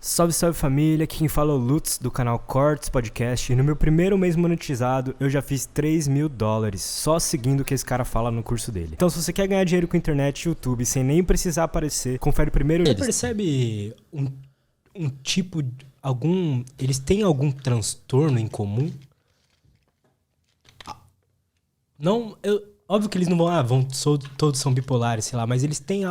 Salve, salve família, aqui quem fala é o Lutz do canal Cortes Podcast e no meu primeiro mês monetizado eu já fiz $3.000 só seguindo o que esse cara fala no curso dele. Então se você quer ganhar dinheiro com internet e YouTube sem nem precisar aparecer, confere primeiro. Você percebe um tipo, eles têm algum transtorno em comum? Não, óbvio que eles não todos são bipolares, sei lá, mas eles têm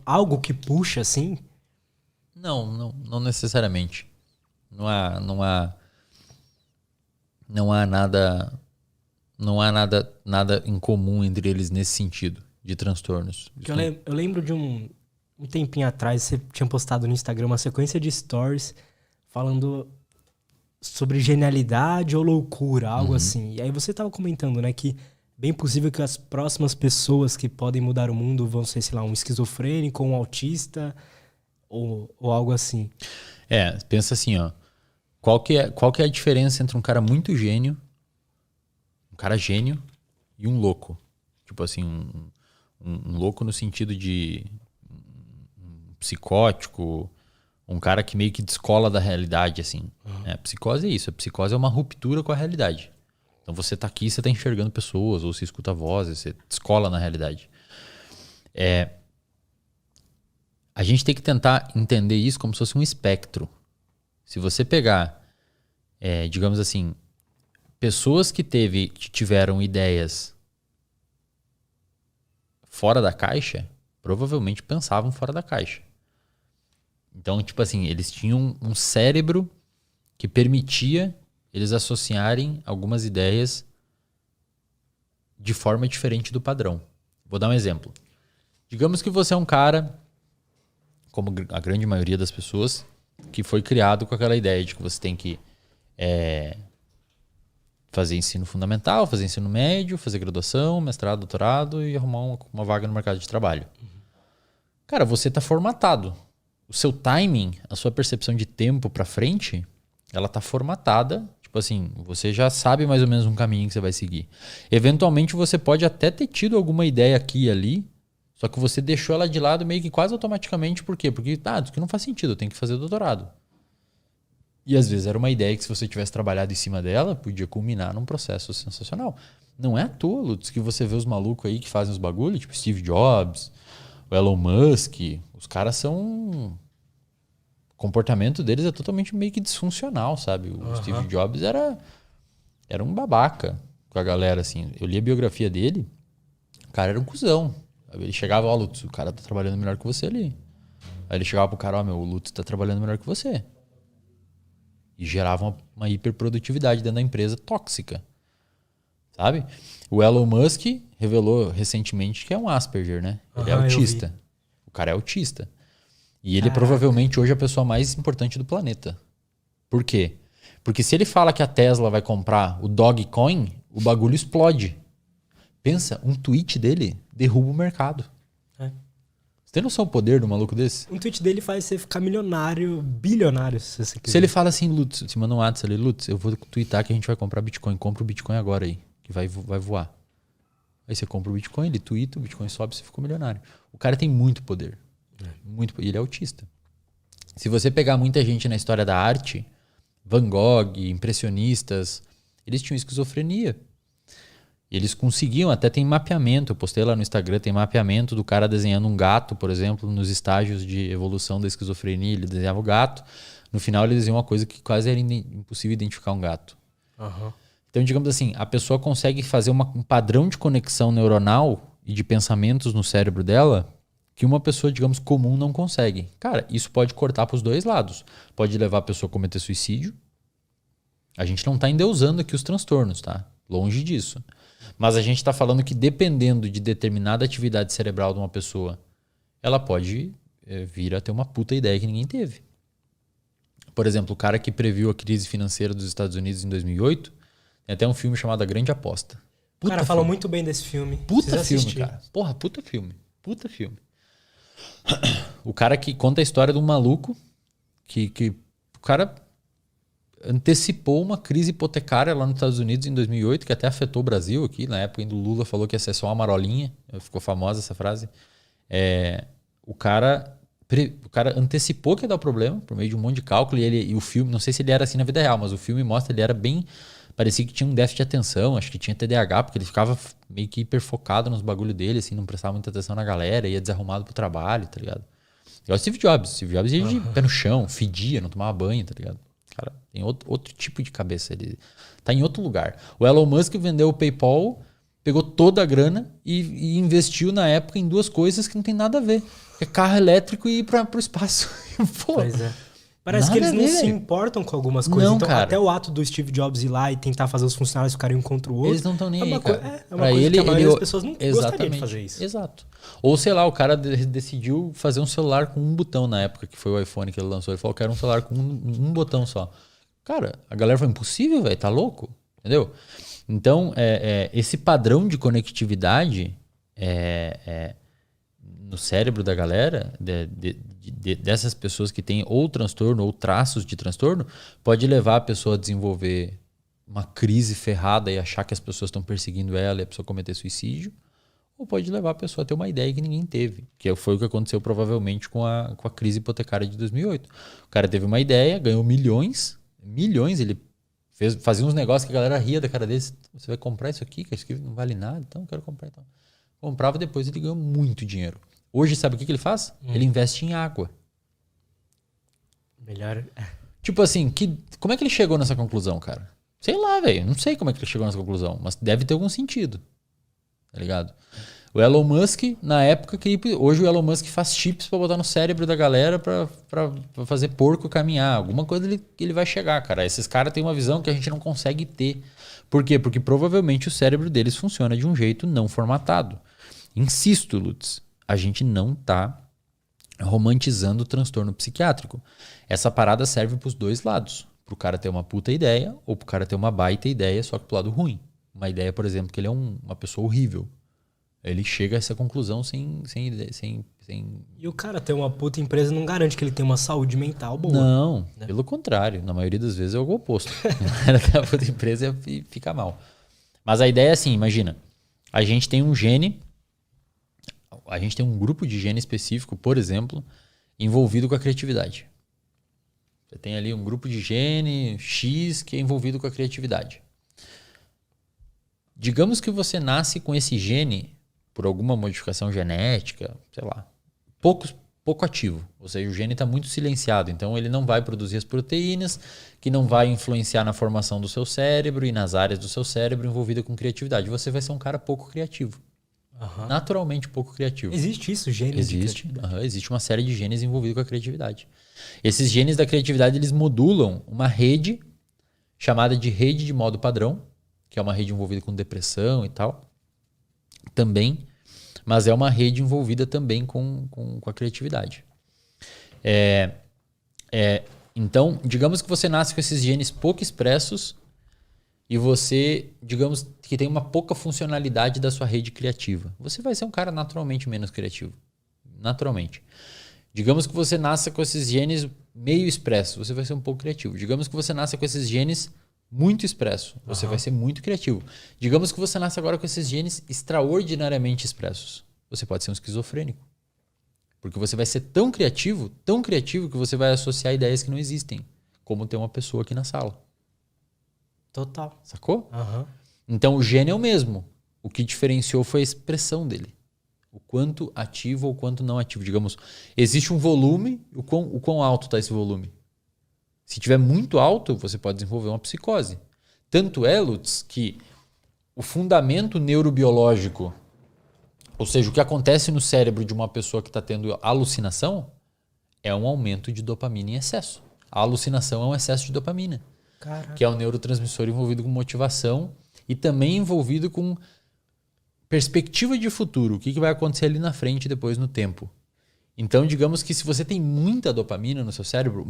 algo que puxa assim? Não necessariamente. Não há nada em comum entre eles nesse sentido de transtornos. Eu lembro de um tempinho atrás, você tinha postado no Instagram uma sequência de stories falando sobre genialidade ou loucura, algo assim. E aí você tava comentando, né, que bem possível que as próximas pessoas que podem mudar o mundo vão ser, sei lá, um esquizofrênico, um autista ou algo assim. Pensa assim, ó. Qual que é a diferença entre um cara muito gênio, um cara gênio e um louco? Tipo assim, um louco no sentido de um psicótico, um cara que meio que descola da realidade, assim. A psicose é isso. A psicose é uma ruptura com a realidade. Então você tá aqui, você tá enxergando pessoas, ou você escuta vozes, você descola na realidade. A gente tem que tentar entender isso como se fosse um espectro. Se você pegar, digamos assim, pessoas que tiveram ideias fora da caixa, provavelmente pensavam fora da caixa. Então, tipo assim, eles tinham um cérebro que permitia eles associarem algumas ideias de forma diferente do padrão. Vou dar um exemplo. Digamos que você é um cara, como a grande maioria das pessoas, que foi criado com aquela ideia de que você tem que fazer ensino fundamental, fazer ensino médio, fazer graduação, mestrado, doutorado e arrumar uma vaga no mercado de trabalho. Cara, você está formatado. O seu timing, a sua percepção de tempo para frente, ela está formatada. Tipo assim, você já sabe mais ou menos um caminho que você vai seguir. Eventualmente você pode até ter tido alguma ideia aqui e ali, só que você deixou ela de lado meio que quase automaticamente. Por quê? Porque isso aqui não faz sentido, eu tenho que fazer doutorado. E às vezes era uma ideia que se você tivesse trabalhado em cima dela, podia culminar num processo sensacional. Não é à toa, Lutz, que você vê os malucos aí que fazem os bagulhos, tipo Steve Jobs, o Elon Musk. Os caras são... O comportamento deles é totalmente meio que disfuncional, sabe? O Steve Jobs era um babaca com a galera, assim. Eu li a biografia dele, o cara era um cuzão. Ele chegava, ó, Lutz, o cara tá trabalhando melhor que você ali. Aí ele chegava pro cara, ó, o Lutz tá trabalhando melhor que você. E gerava uma hiperprodutividade dentro da empresa tóxica. Sabe? O Elon Musk revelou recentemente que é um Asperger, né? Ele é autista. O cara é autista. E ele é provavelmente hoje a pessoa mais importante do planeta. Por quê? Porque se ele fala que a Tesla vai comprar o Dogecoin, o bagulho explode. Pensa, um tweet dele derruba o mercado. Você tem noção do poder do maluco desse? Um tweet dele faz você ficar milionário, bilionário, se você quiser. Se ele fala assim, Lutz, te manda um WhatsApp ali, Lutz, eu vou tweetar que a gente vai comprar Bitcoin. Compra o Bitcoin agora aí, que vai voar. Aí você compra o Bitcoin, ele tweeta, o Bitcoin sobe e você ficou milionário. O cara tem muito poder. E ele é autista. Se você pegar muita gente na história da arte, Van Gogh, impressionistas, eles tinham esquizofrenia. Eles conseguiam, até tem mapeamento, eu postei lá no Instagram, tem mapeamento do cara desenhando um gato, por exemplo, nos estágios de evolução da esquizofrenia. Ele desenhava o gato, no final ele desenhou uma coisa que quase era impossível identificar um gato. Então, digamos assim, a pessoa consegue fazer um padrão de conexão neuronal e de pensamentos no cérebro dela que uma pessoa, digamos, comum não consegue. Cara, isso pode cortar para os dois lados. Pode levar a pessoa a cometer suicídio. A gente não está endeusando aqui os transtornos, tá? Longe disso. Mas a gente está falando que dependendo de determinada atividade cerebral de uma pessoa, ela pode vir a ter uma puta ideia que ninguém teve. Por exemplo, o cara que previu a crise financeira dos Estados Unidos em 2008, tem até um filme chamado A Grande Aposta. O cara falou muito bem desse filme. Puta filme, cara. Porra, puta filme. Puta filme. O cara que conta a história de um maluco que o cara antecipou uma crise hipotecária lá nos Estados Unidos em 2008, que até afetou o Brasil aqui. Na época ainda o Lula falou que ia ser só uma marolinha. Ficou famosa essa frase. O cara O cara antecipou que ia dar problema por meio de um monte de cálculo e o filme, não sei se ele era assim na vida real, mas o filme mostra ele era bem, parecia que tinha um déficit de atenção, acho que tinha TDAH, porque ele ficava meio que hiperfocado nos bagulho dele, assim, não prestava muita atenção na galera, ia desarrumado pro trabalho, tá ligado? Igual o Steve Jobs. Steve Jobs ia de pé no chão, fedia, não tomava banho, tá ligado? Cara, tem outro tipo de cabeça, ele tá em outro lugar. O Elon Musk vendeu o PayPal, pegou toda a grana e investiu na época em duas coisas que não tem nada a ver. É carro elétrico e ir pro espaço. Pô, Pois é. Parece que eles não se importam com algumas coisas. Não, então, cara. até o ato do Steve Jobs ir lá e tentar fazer os funcionários ficarem um contra o outro. Eles não estão nem aí, cara. É uma coisa que a maioria das pessoas não gostaria de fazer isso. Exato. Ou sei lá, o cara decidiu fazer um celular com um botão na época, que foi o iPhone que ele lançou. Ele falou que era um celular com um botão só. Cara, a galera falou, impossível, velho, tá louco? Entendeu? Então, esse padrão de conectividade no cérebro da galera, dessas pessoas que têm ou transtorno ou traços de transtorno, pode levar a pessoa a desenvolver uma crise ferrada e achar que as pessoas estão perseguindo ela e a pessoa cometer suicídio, ou pode levar a pessoa a ter uma ideia que ninguém teve, que foi o que aconteceu provavelmente com a crise hipotecária de 2008. O cara teve uma ideia, ganhou milhões, ele fazia uns negócios que a galera ria da cara dele. Você vai comprar isso aqui? Que isso aqui não vale nada, então eu quero comprar. Então. Comprava, depois ele ganhou muito dinheiro. Hoje, sabe o que ele faz? Ele investe em água. Melhor. Tipo assim, como é que ele chegou nessa conclusão, cara? Sei lá, velho. Não sei como é que ele chegou nessa conclusão, mas deve ter algum sentido. Tá ligado? O Elon Musk, na época, hoje o Elon Musk faz chips pra botar no cérebro da galera pra fazer porco caminhar. Alguma coisa ele vai chegar, cara. Esses caras têm uma visão que a gente não consegue ter. Por quê? Porque provavelmente o cérebro deles funciona de um jeito não formatado. Insisto, Lutz, a gente não tá romantizando o transtorno psiquiátrico. Essa parada serve pros dois lados. Pro cara ter uma puta ideia ou pro cara ter uma baita ideia, só que pro lado ruim. Uma ideia, por exemplo, que ele é uma pessoa horrível. Ele chega a essa conclusão sem... E o cara ter uma puta empresa não garante que ele tem uma saúde mental boa. Não, né? Pelo contrário. Na maioria das vezes é o oposto. O cara tem uma puta empresa e fica mal. Mas a ideia é assim, imagina. A gente tem um gene... A gente tem um grupo de gene específico, por exemplo, envolvido com a criatividade. Você tem ali um grupo de gene X que é envolvido com a criatividade. Digamos que você nasce com esse gene por alguma modificação genética, sei lá, pouco ativo. Ou seja, o gene está muito silenciado, então ele não vai produzir as proteínas, que não vai influenciar na formação do seu cérebro e nas áreas do seu cérebro envolvida com criatividade. Você vai ser um cara pouco criativo. Uhum. Naturalmente pouco criativo. Existe isso, genes? Existe uma série de genes envolvidos com a criatividade. Esses genes da criatividade, eles modulam uma rede chamada de rede de modo padrão, que é uma rede envolvida com depressão e tal, também, mas é uma rede envolvida também com a criatividade. Então, digamos que você nasce com esses genes pouco expressos e você, digamos, que tem uma pouca funcionalidade da sua rede criativa. Você vai ser um cara naturalmente menos criativo. Naturalmente. Digamos que você nasça com esses genes meio expressos, você vai ser um pouco criativo. Digamos que você nasça com esses genes muito expresso, você vai ser muito criativo. Digamos que você nasce agora com esses genes extraordinariamente expressos. Você pode ser um esquizofrênico. Porque você vai ser tão criativo que você vai associar ideias que não existem. Como ter uma pessoa aqui na sala. Total. Sacou? Então o gene é o mesmo. O que diferenciou foi a expressão dele. O quanto ativo ou quanto não ativo. Digamos, existe um volume, o quão alto está esse volume. Se tiver muito alto, você pode desenvolver uma psicose. Tanto é, Lutz, que o fundamento neurobiológico, ou seja, o que acontece no cérebro de uma pessoa que está tendo alucinação, é um aumento de dopamina em excesso. A alucinação é um excesso de dopamina. Caraca. Que é um neurotransmissor envolvido com motivação e também envolvido com perspectiva de futuro. O que vai acontecer ali na frente depois no tempo. Então, digamos que se você tem muita dopamina no seu cérebro,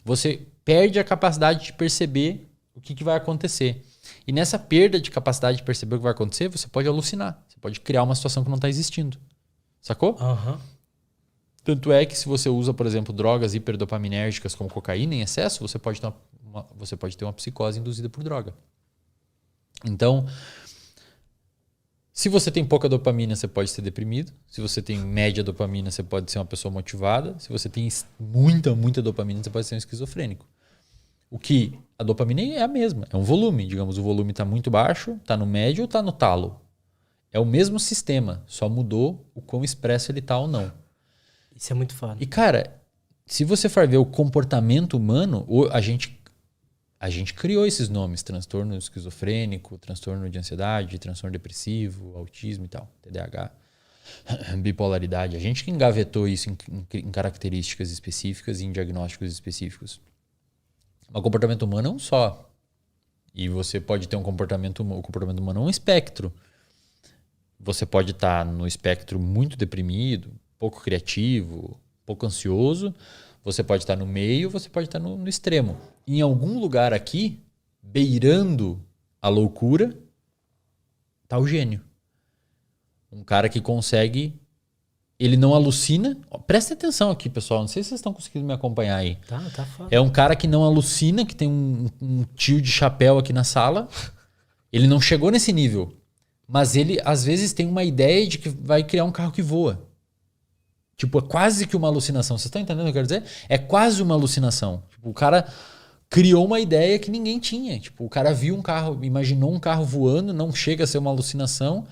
você perde a capacidade de perceber o que vai acontecer. E nessa perda de capacidade de perceber o que vai acontecer, você pode alucinar. Você pode criar uma situação que não está existindo. Sacou? Tanto é que se você usa, por exemplo, drogas hiperdopaminérgicas como cocaína em excesso, você pode ter uma psicose induzida por droga. Então, Se você tem pouca dopamina, você pode ser deprimido. Se você tem média dopamina, você pode ser uma pessoa motivada. Se você tem muita dopamina, você pode ser um esquizofrênico. O que a dopamina é a mesma, é um volume. Digamos, o volume está muito baixo, está no médio ou está no talo. É o mesmo sistema, só mudou o quão expresso ele está ou não. Isso é muito foda. E, cara, se você for ver o comportamento humano, a gente criou esses nomes: transtorno esquizofrênico, transtorno de ansiedade, transtorno depressivo, autismo e tal, TDAH, bipolaridade. A gente que engavetou isso em características específicas e em diagnósticos específicos. O comportamento humano é um só. E você pode ter o comportamento humano é um espectro. Você pode estar no espectro muito deprimido, pouco criativo, pouco ansioso. Você pode estar no meio, você pode estar no extremo. Em algum lugar aqui, beirando a loucura, está o gênio. Um cara que consegue... Ele não alucina. Presta atenção aqui, pessoal. Não sei se vocês estão conseguindo me acompanhar aí. Tá foda. É um cara que não alucina, que tem um tio de chapéu aqui na sala. Ele não chegou nesse nível. Mas ele, às vezes, tem uma ideia de que vai criar um carro que voa. Tipo, é quase que uma alucinação. Vocês estão entendendo o que eu quero dizer? É quase uma alucinação. Tipo, o cara criou uma ideia que ninguém tinha. Tipo, o cara viu um carro, imaginou um carro voando, não chega a ser uma alucinação,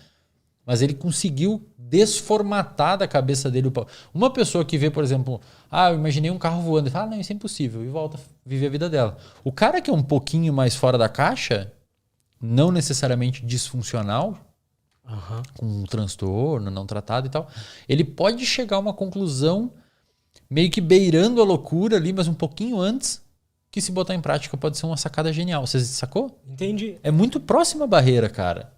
mas ele conseguiu desformatar da cabeça dele. Uma pessoa que vê, por exemplo, eu imaginei um carro voando, e fala, não, isso é impossível, e volta a viver a vida dela. O cara que é um pouquinho mais fora da caixa, não necessariamente disfuncional, com um transtorno não tratado e tal, ele pode chegar a uma conclusão meio que beirando a loucura ali, mas um pouquinho antes, que se botar em prática pode ser uma sacada genial. Você sacou? Entendi. É muito próxima a barreira, cara.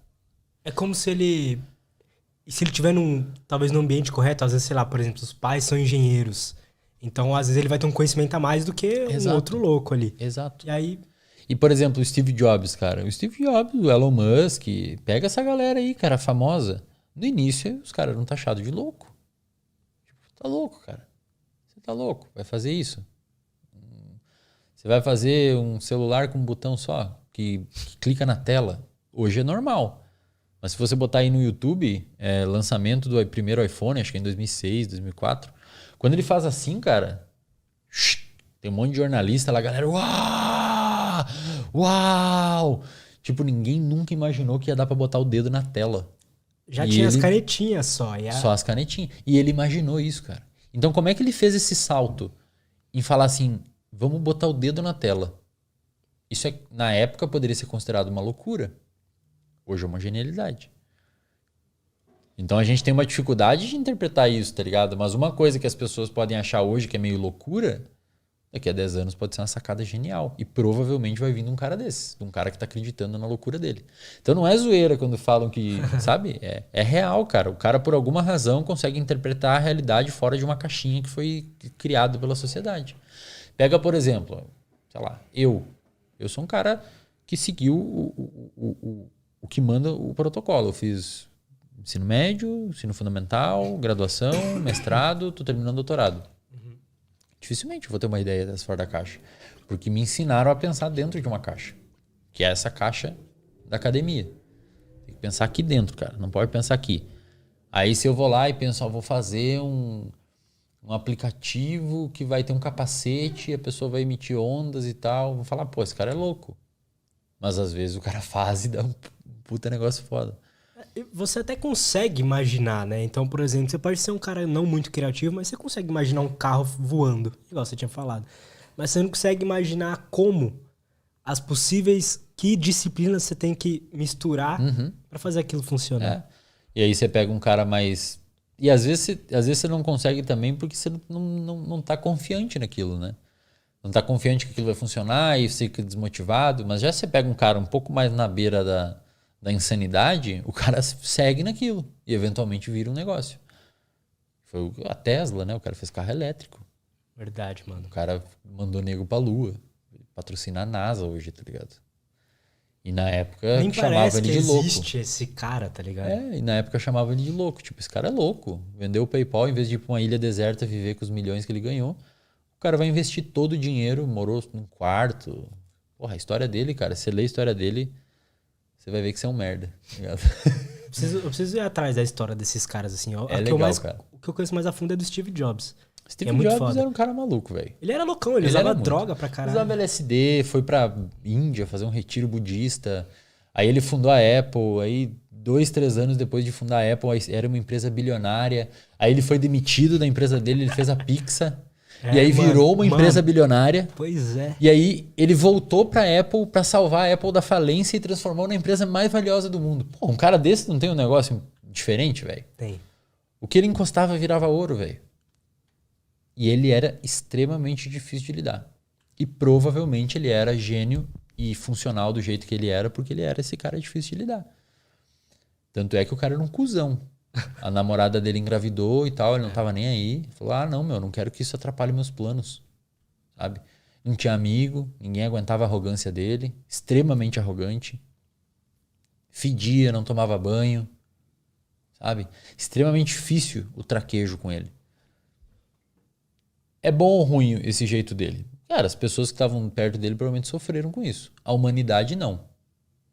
É como se ele... E se ele tiver talvez num ambiente correto, às vezes, sei lá, por exemplo, os pais são engenheiros. Então, às vezes, ele vai ter um conhecimento a mais do que um outro louco ali. Exato. E aí... E, por exemplo, o Steve Jobs, cara. O Steve Jobs, o Elon Musk, pega essa galera aí, cara, famosa. No início, os caras eram taxados de louco. Tipo, tá louco, cara. Você tá louco, vai fazer isso. Você vai fazer um celular com um botão só, que clica na tela. Hoje é normal. Mas se você botar aí no YouTube, lançamento do primeiro iPhone, acho que é em 2006, 2004. Quando ele faz assim, cara, tem um monte de jornalista lá, galera, uau! Uau! Tipo, ninguém nunca imaginou que ia dar pra botar o dedo na tela. Já tinha as canetinhas só. Só as canetinhas. E ele imaginou isso, cara. Então, como é que ele fez esse salto em falar assim, vamos botar o dedo na tela? Isso, na época, poderia ser considerado uma loucura. Hoje é uma genialidade. Então a gente tem uma dificuldade de interpretar isso, tá ligado? Mas uma coisa que as pessoas podem achar hoje que é meio loucura, daqui a 10 anos pode ser uma sacada genial. E provavelmente vai vir um cara desses, um cara que tá acreditando na loucura dele. Então não é zoeira quando falam que, sabe? É real, cara. O cara, por alguma razão, consegue interpretar a realidade fora de uma caixinha que foi criada pela sociedade. Pega, por exemplo, sei lá, eu sou um cara que seguiu o que manda o protocolo. Eu fiz ensino médio, ensino fundamental, graduação, mestrado, tô terminando doutorado. Dificilmente eu vou ter uma ideia dessa fora da caixa. Porque me ensinaram a pensar dentro de uma caixa. Que é essa caixa da academia. Tem que pensar aqui dentro, cara. Não pode pensar aqui. Aí se eu vou lá e penso, vou fazer um aplicativo que vai ter um capacete e a pessoa vai emitir ondas e tal. Vou falar, pô, esse cara é louco. Mas às vezes o cara faz e dá um puta negócio foda. Você até consegue imaginar, né? Então, por exemplo, você pode ser um cara não muito criativo, mas você consegue imaginar um carro voando, igual você tinha falado. Mas você não consegue imaginar como as possíveis... Que disciplinas você tem que misturar pra fazer aquilo funcionar. E aí você pega um cara mais... E às vezes você não consegue também porque você não tá confiante naquilo, né? Não tá confiante que aquilo vai funcionar e você fica desmotivado. Mas já você pega um cara um pouco mais na beira da insanidade, o cara segue naquilo e eventualmente vira um negócio. Foi a Tesla, né? O cara fez carro elétrico. Verdade, mano. O cara mandou nego pra lua. Patrocina a NASA hoje, tá ligado? E na época Nem chamava ele de louco. Nem existe esse cara, tá ligado? E na época chamava ele de louco. Tipo, esse cara é louco. Vendeu o PayPal, em vez de ir pra uma ilha deserta viver com os milhões que ele ganhou, o cara vai investir todo o dinheiro, morou num quarto. Porra, a história dele, cara, você lê a história dele, você vai ver que você é um merda. Tá ligado? Eu preciso ir atrás da história desses caras, assim. É legal, cara. O que eu conheço mais a fundo é do Steve Jobs. Steve Jobs era um cara maluco, velho. Ele era loucão, ele usava droga pra caralho. Usava LSD, foi pra Índia fazer um retiro budista. Aí ele fundou a Apple, aí 2, 3 anos depois de fundar a Apple, era uma empresa bilionária. Aí ele foi demitido da empresa dele, ele fez a Pixar. E aí virou uma empresa bilionária. Pois é. E aí ele voltou pra Apple pra salvar a Apple da falência e transformou na empresa mais valiosa do mundo. Pô, um cara desse não tem um negócio diferente, velho? Tem. O que ele encostava virava ouro, velho. E ele era extremamente difícil de lidar. E provavelmente ele era gênio e funcional do jeito que ele era, porque ele era esse cara difícil de lidar. Tanto é que o cara era um cuzão. A namorada dele engravidou e tal, ele não tava nem aí. Falou, não, não quero que isso atrapalhe meus planos. Sabe? Não tinha amigo, ninguém aguentava a arrogância dele. Extremamente arrogante. Fedia, não tomava banho. Sabe? Extremamente difícil o traquejo com ele. É bom ou ruim esse jeito dele? Cara, as pessoas que estavam perto dele provavelmente sofreram com isso. A humanidade não.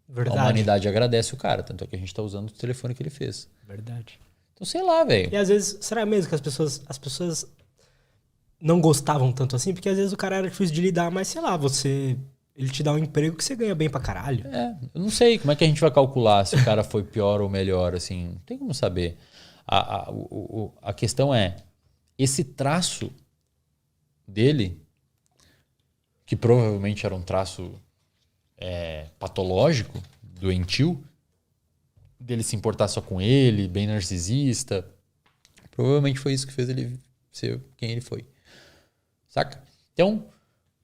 Verdade. A humanidade agradece o cara. Tanto é que a gente tá usando o telefone que ele fez. Verdade. Então, sei lá, velho. E às vezes, será mesmo que as pessoas não gostavam tanto assim? Porque às vezes o cara era difícil de lidar, mas sei lá, ele te dá um emprego que você ganha bem pra caralho. Eu não sei. Como é que a gente vai calcular se o cara foi pior ou melhor, assim? Não tem como saber. A questão é, esse traço dele, que provavelmente era um traço patológico, doentio, dele se importar só com ele, bem narcisista, provavelmente foi isso que fez ele ser quem ele foi. Saca? Então,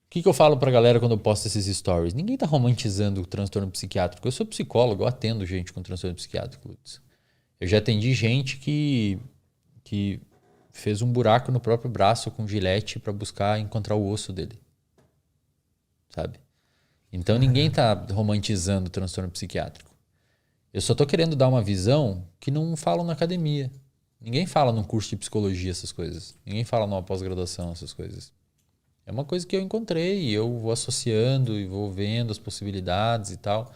o que eu falo pra galera quando eu posto esses stories? Ninguém tá romantizando o transtorno psiquiátrico. Eu sou psicólogo, eu atendo gente com transtorno psiquiátrico, Lutz. Eu já atendi gente que fez um buraco no próprio braço com gilete para buscar encontrar o osso dele. Sabe? Então ninguém tá romantizando o transtorno psiquiátrico. Eu só tô querendo dar uma visão que não falam na academia. Ninguém fala num curso de psicologia essas coisas. Ninguém fala numa pós-graduação essas coisas. É uma coisa que eu encontrei e eu vou associando e vou vendo as possibilidades e tal.